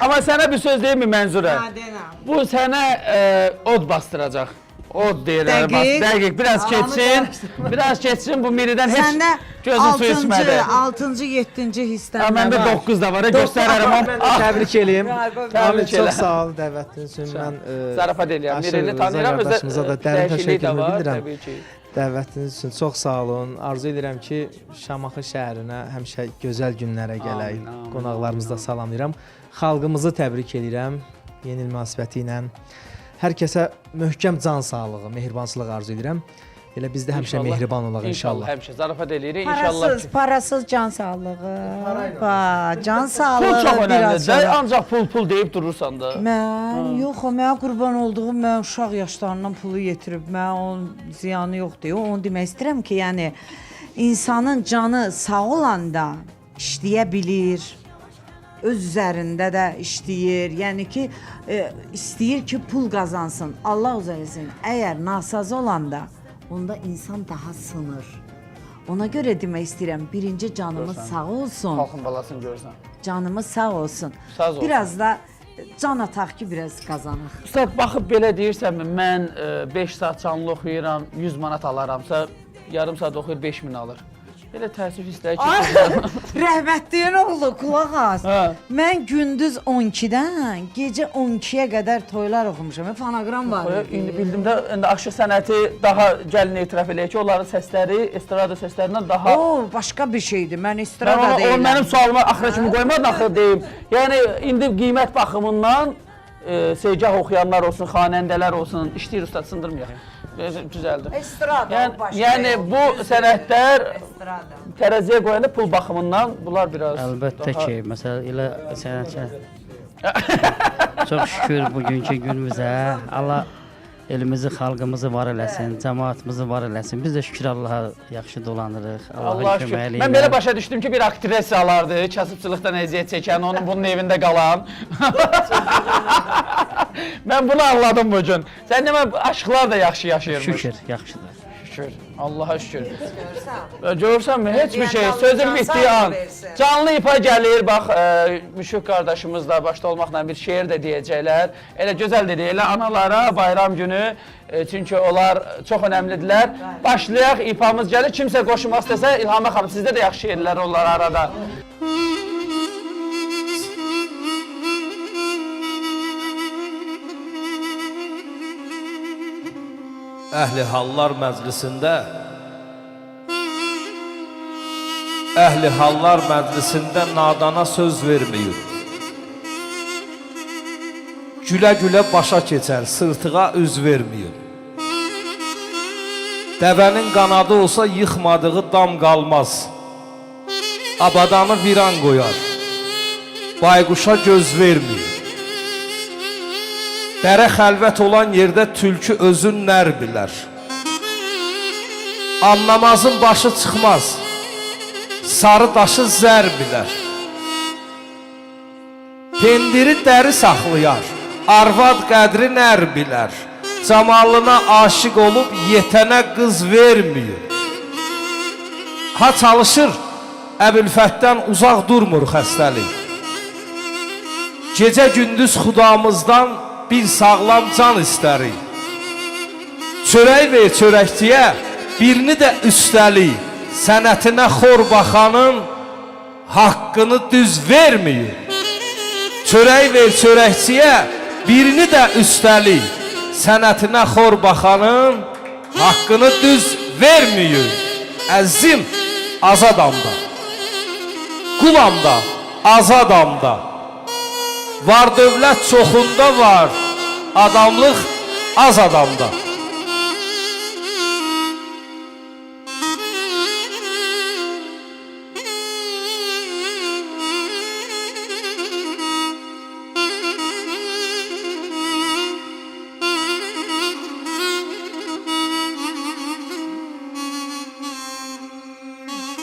Amma sənə bir söz deyim mi Mənzurə? Bu sənə od bastıracaq. Od deyirlər. Dəqiq, biraz keçsin. Biraz keçsin, bu Miridən heç gözün su içmədi. 6-cı, 7-ci hissdən Məndə 9 da var, göstərərəm. Mən də təbrik eləyim. Təbrik elə. Çox sağ ol dəvətin üçün. Mən zarafat eləyəm. Mirini tanıyıram, qardaşımıza da dərin təşəkkür var, edirəm. təbii ki. Dəvətiniz üçün çox sağ olun. Arzu edirəm ki, Şamaxı şəhərinə həmişə gözəl günlərə gələk. Qonaqlarımızı da salamlayıram. Xalqımızı təbrik edirəm yeni il münasibəti ilə. Hər kəsə möhkəm can sağlığı, mehribançılıq arzu edirəm. Elə biz də həmişə mehriban olaq inşallah. Həmişə zarafat eləyirik inşallah. Parasız can sağlığı. Can sağlığı Pul çox biraz önəmlidir. Ancaq pul deyib durursan da. Mən yox, mən qurban olduğum mən uşaq yaşlarından pulu yetirib. Mən onun ziyanı yoxdur. Onu demək istəyirəm ki, yəni insanın canı sağ olanda işləyə bilir. öz üzərində də işləyir. Yəni ki, istəyir ki, pul qazansın. Allah uzaq etsin. Əgər nasazı olanda, onda insan daha sınır. Ona görə demək istəyirəm, birinci canımız sağ olsun. Xalqın balasını görürsən. Canımız sağ olsun. Sağ olsun. Biraz da can ataq ki, biraz qazanaq. Ustad, baxıb belə deyirsənmi, mən 5 saat canlı oxuyuram, 100 manat alaramsa, yarım saat oxuyur 5000 alır. Belə təəssüf hissləri ki, Rəhmətliyin oğlu, qulaq as. Hə. Mən gündüz 12-dən gecə 12-yə qədər toylar oxumuşam. Fonoqram var. İndi bildim də, indi aşıq sənəti daha gəlin etiraf eləyək ki, onların səsləri, estrada səslərindən daha... O, başqa bir şeydir. Mən estrada deyiləm. O, mənim sualıma axıra kimi qoymadan axır deyim. Yəni, indi qiymət baxımından segah oxuyanlar olsun, xanəndələr olsun, işləyir ustad, sındırmayaq. Düzəldir. Estrada, o başqa. Yəni, bu sənətlər tərəziyə qoyanda pul baxımından bunlar biraz Əlbəttə ki, məsələn, elə sənətçə çox şükür bugünkü günümüzə. Allah elimizi, xalqımızı var eləsin, cəmaatımızı var eləsin. Biz də şükür Allaha yaxşı dolanırıq. Allah şükür. Mən belə başa düşdüm ki, bir aktrisa alardı, kasıbçılıqdan əziyyət çəkən, onun bunun evində qalan. Mən bunu anladım bugün. Sən demə, aşıqlar da yaxşı yaşayırmış. Şükür, yaxşıdır. Şükür, Allaha şükür. Görürsənmi, heç bir şey, sözün bitdiyi an. Canlı ipa gəlir, bax, Müşfiq qardaşımız da başda olmaqla bir şeir də deyəcəklər. Elə gözəl də deyirlər, analara bayram günü, çünki onlar çox önəmlidirlər. Başlayaq, ipamız gəlir, kimsə qoşulmaq istəsə, İlhamə xanım, sizdə də yaxşı şeirlər onlar arada. Əhli Hallar Məclisində nadana söz verməyib. Gülə-gülə başa keçər, sırtığa üz verməyib. Dəvənin qanadı olsa yıxmadığı dam qalmaz. Abadanı viran qoyar, bayquşa göz verməyib. Dərə xəlvət olan yerdə tülkü özün nər bilər. Anlamazın başı çıxmaz, sarı daşı zər bilər. Pendiri dəri saxlayar, arvad qədri nər bilər. Camalına aşiq olub yetənə qız verməyir. Ha çalışır, Əbülfətdən uzaq durmur xəstəlik. Gecə gündüz xudamızdan bir sağlam can istərik. Çörək ver çörəkçiyə, birini də üstəlik. Sənətinə xor baxanın haqqını düz verməyir. Çörək ver çörəkçiyə, birini də üstəlik. Sənətinə xor baxanın haqqını düz verməyir. Əzim azadamda, qulamda, azadamda. Var dövlət çoxunda var, adamlıq az adamda.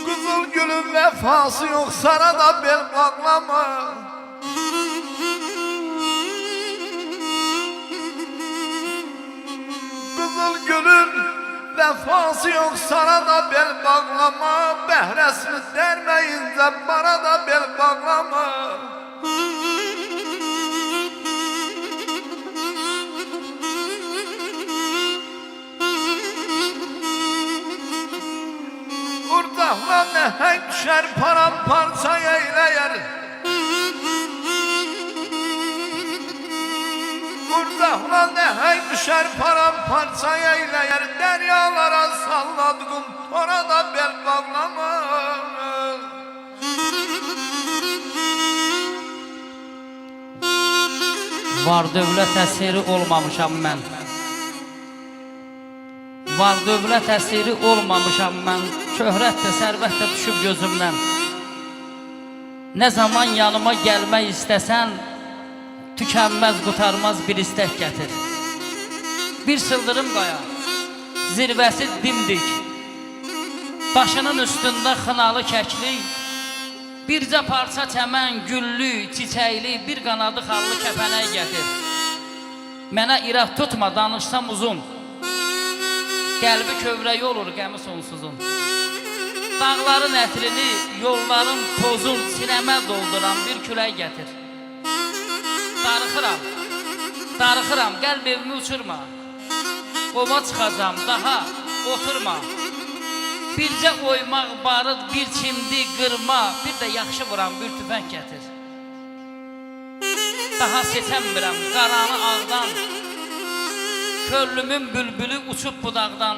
Qızıl gülün vəfası yox, sana da bel bağlama. Qızıl gülün vəfası yox, sana da bel bağlama. Bəhrəsini dərməyincə bana da bel bağlama. Urdaqla nəhəng düşər, paramparça eyləyər. Urdaqla nəhəng düşər, paramparça eyləyər. Dəryalara salladığım tora da bel bağlama. Var dövlət əsiri olmamışam mən. Var dövlət əsiri olmamışam mən. Şöhrət də, sərvət də düşüb gözümdən. Nə zaman yanıma gəlmək istəsən, tükənməz, qutarmaz bir istək gətir. Bir sıldırım qaya, zirvəsi dimdik. Başının üstündə xınalı kəklik, Bircə parça çəmən, güllü, çiçəkli, bir qanadı xallı kəpənək gətir. Mənə iraq tutma, danışsam uzun. Qəlbi kövrək olur, qəmi sonsuzun. Dağların ətrini, yolların tozun, sinəmə dolduran bir külək gətir. Darıxıram, darıxıram, qəlb evimi uçurma. Qoma çıxacam, daha oturma. Bircə oymaq, barıd, bir çimdi, qırma, bir də yaxşı vuran bir tüfəng gətir. Daha seçəmirəm qaranı ağdan, körlümün bülbülü uçub budaqdan,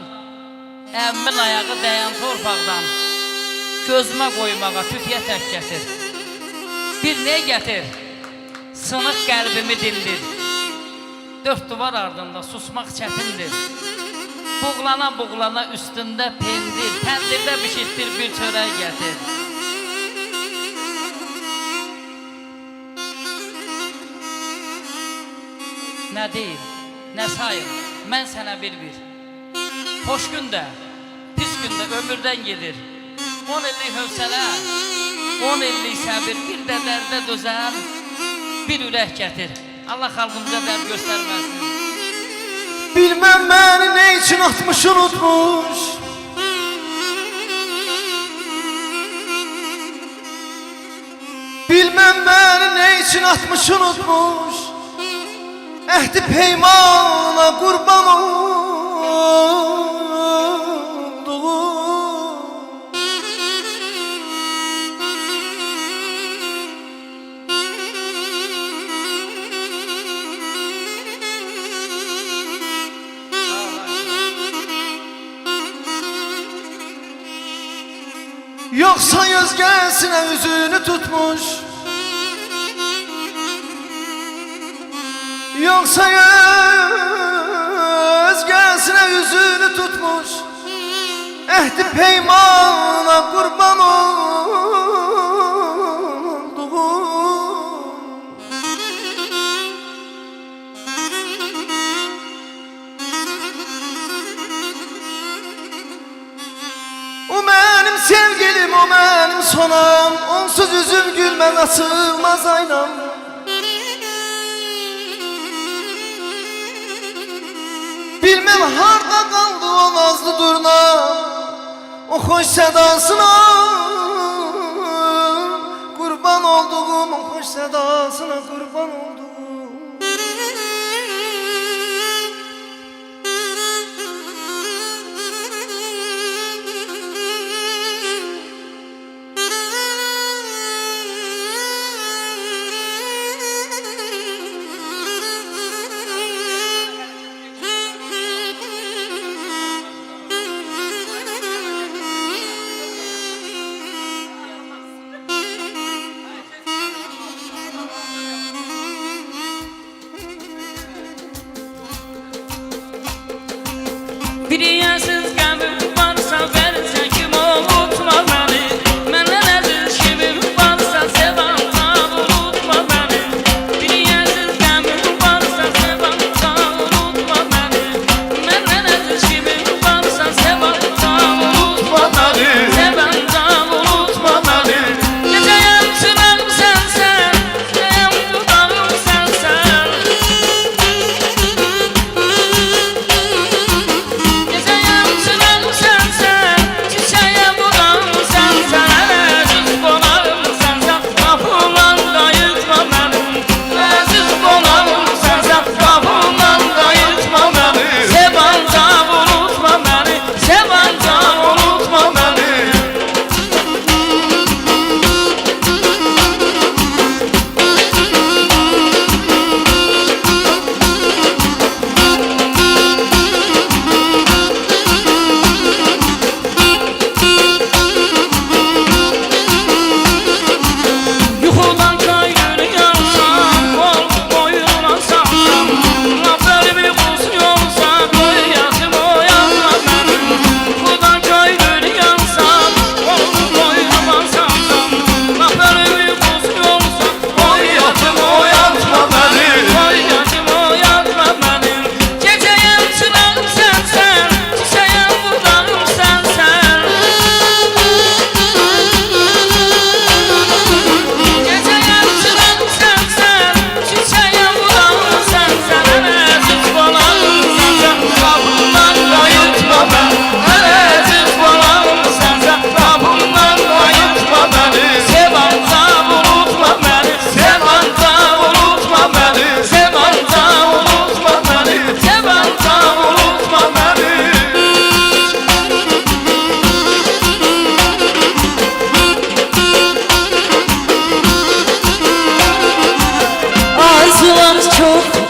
əmmin ayağı dəyən torpaqdan, gözümə qoymağa tütüyə tək gətir. Bir ne gətir, sınıq qəlbimi dindir. Dörd duvar ardında susmaq çətindir. Buğlana buğlana üstündə pendir, təndirdə bişirtir bir çörək gətir. Nə deyil, nə sayır, mən sənə bir-bir. Xoş gündə, pis gündə ömürdən gedir. 10 illik hövsələ, 10 illik səbir, bir də dərdə dözən bir ürək gətir. Allah xalqımıza dərd göstərməsin. Bilmem beni ne için atmış unutmuş. Bilmem beni ne için atmış unutmuş. Ehdi peymana kurban olduğum. Yoksa özgesine yüzünü tutmuş. Yoksa özgesine yüzünü tutmuş. Ehdi peymana kurban olduğum. O benim sevgilim, o benim sonam. Onsuz yüzüm gülmez, açılmaz aynam. Bilmem harda kaldı o nazlı durna, o hoş sedasına. Kurban olduğum o hoş sedasına, kurban olduğum.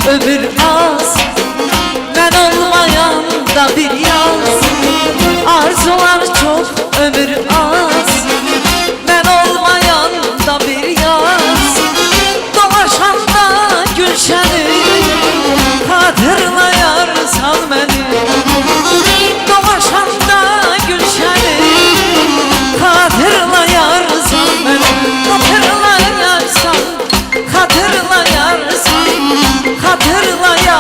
ömür az. Ben olmayan da bir yaz. Arzular çok, ömür az. Ben olmayan da bir yaz. Dolaşanda gülşəni hatırlayarsan beni. Dolaşanda gülşəni hatırlayarsan beni. Hatırlayarsan, hatırlayarsan, hatırlayarsan.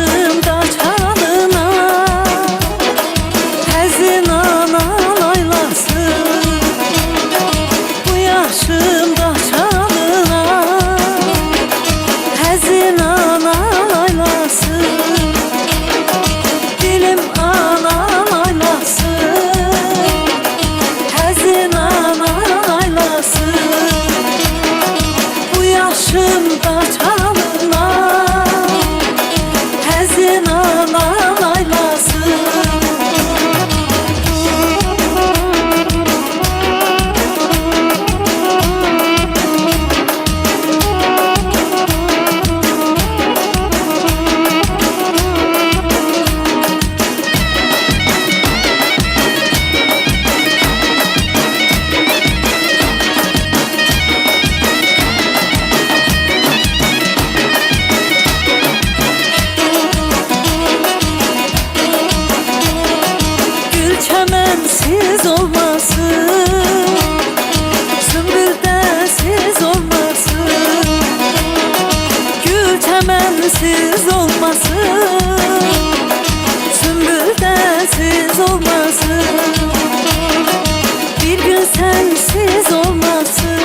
yaşımda çalına Həzin anan aylasın Bu yaşımda çalına Həzin anan aylasın Dilim anan aylasın Həzin anan aylasın Bu yaşımda çalına Həzin anan aylasın Gül çəmənsiz olmasın Sümbüldəsiz olmasın Gül çəmənsiz olmasın Sümbüldəsiz olmasın Bir gün sənsiz olmasın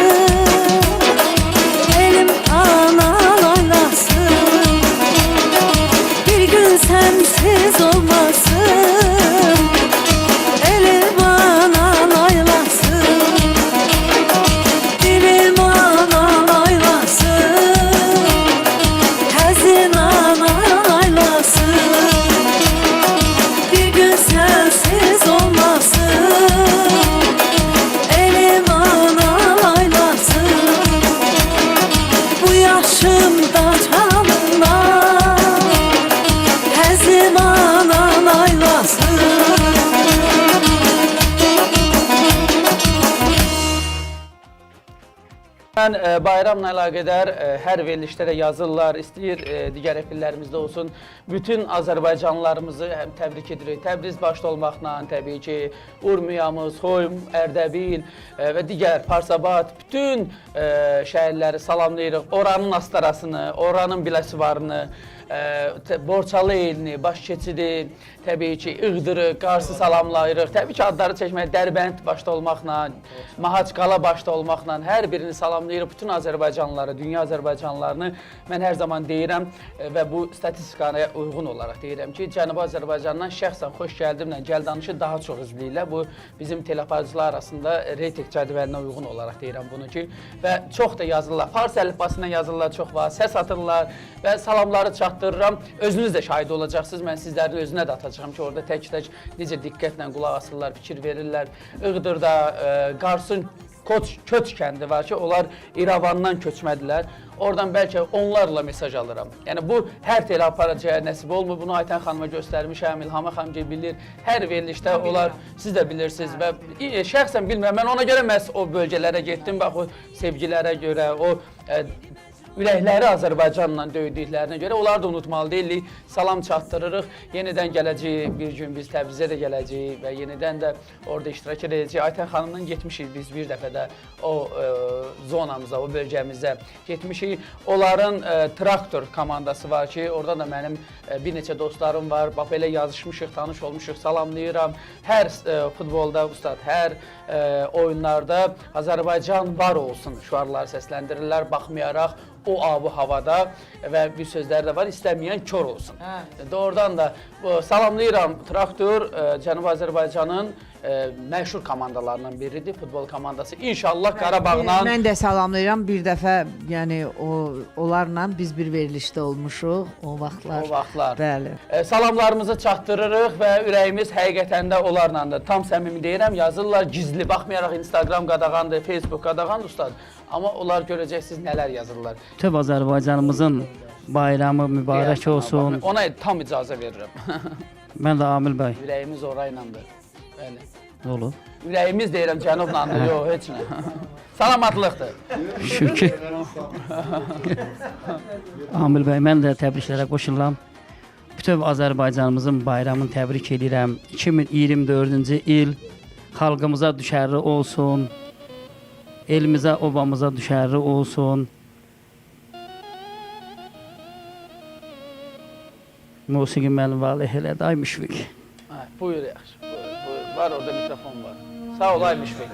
Elim anan oynasın Bir gün sənsiz olmasın Elim anan aylasın Dilim anan aylasın Həzin anan aylasın Bir gün sensiz olmasın Elim anan aylasın Bu yaşımda çalına Həzin anan aylasın Mən bayramla əlaqədar hər verilişdə də yazırlar, istəyir digər efirlərimizdə olsun. Bütün Azərbaycanlılarımızı həm təbrik edirik. Təbriz başda olmaqla təbii ki, Urmiyamız, Xoym, Ərdəbil və digər Parsabad, bütün şəhərləri salamlayırıq. Oranın astarasını, oranın Biləsuvarını, Borçalı elini, baş keçidi, təbii ki, Iğdırı, Qarsı salamlayırıq. Təbii ki, adları çəkmək, Dərbənd başda olmaqla, Mahaçqala başda olmaqla hər birini salamlayırıq. Bütün Azərbaycanlıları, dünya Azərbaycanlılarını mən hər zaman deyirəm və bu statistikaya uyğun olaraq deyirəm ki, Cənubi Azərbaycandan şəxsən xoş gəldimlə gəldanışı daha çox izləyirlər. Bu bizim teleaparaçılar arasında reyting cədvəlinə uyğun olaraq deyirəm bunu ki və çox da yazırlar. Fars əlifbasından yazırlar çox var, səs atırlar və salamları çatdırıram. Özünüz də şahid olacaqsınız. Mən sizlərin özünə də atacağam ki, orada tək-tək necə diqqətlə qulaq asırlar, fikir verirlər. Iğdırda, Qarsın Köç kəndi var ki, onlar İrəvandan köçmədilər. Oradan bəlkə onlarla mesaj alıram. Yəni bu hər teleaparacıya nəsib olmur. Bunu Aytən xanıma göstərmişəm, İlhamə xanım bilir. Hər verilişdə onlar siz də bilirsiniz və şəxsən bilmirəm. Mən ona görə məhz o bölgələrə getdim. Bax o sevgilərə görə, o ürəkləri Azərbaycanla döydüklərinə görə onları da unutmalı deyilik. Salam çatdırırıq. Yenidən gələcəyik bir gün biz Təbrizə də gələcəyik və yenidən də orada iştirak edəcəyik. Aytən xanımdan getmişik biz bir dəfə də o zonamıza, o bölgəmizə getmişik. Onların traktor komandası var ki, orada da mənim bir neçə dostlarım var. Bax belə yazışmışıq, tanış olmuşuq, salamlayıram. Hər futbolda, ustad, hər oyunlarda Azərbaycan var olsun şüarları səsləndirirlər, baxmayaraq o abu havada və bir sözləri də var, istəməyən kör olsun. Doğrudan da salamlayıram. Traktor Cənubi Azərbaycanın məşhur komandalarından biridir, futbol komandası. İnşallah Qarabağla... Mən də salamlayıram. Bir dəfə, yəni onlarla biz bir verilişdə olmuşuq o vaxtlar. O vaxtlar. Bəli. Salamlarımızı çatdırırıq və ürəyimiz həqiqətən də onlarla da tam səmimi deyirəm, yazırlar gizli, baxmayaraq Instagram qadağandır, Facebook qadağandır ustad. Amma onlar görəcəksiniz nələr yazırlar. Tüm Azərbaycanımızın bayramı mübarək olsun. Ona tam icazə verirəm. Mən də Amil bəy. Ürəyimiz oraylandır. Bəli. Nə olur? Ürəyimiz deyirəm cənublandır, yox, heç nə. Salamatlıqdır. Şükür. Amil bəy, mən də təbriklərə qoşulam. Bütün Azərbaycanımızın bayramını təbrik edirəm. 2024-cü il xalqımıza düşərli olsun. Elimizə, obamıza düşərli olsun. musiqi mənim Valeh elədi, ay Müşfiq. Hə, buyur yaxşı. Buyur. Var orada mikrofon var. Sağ ol ay Müşfiq.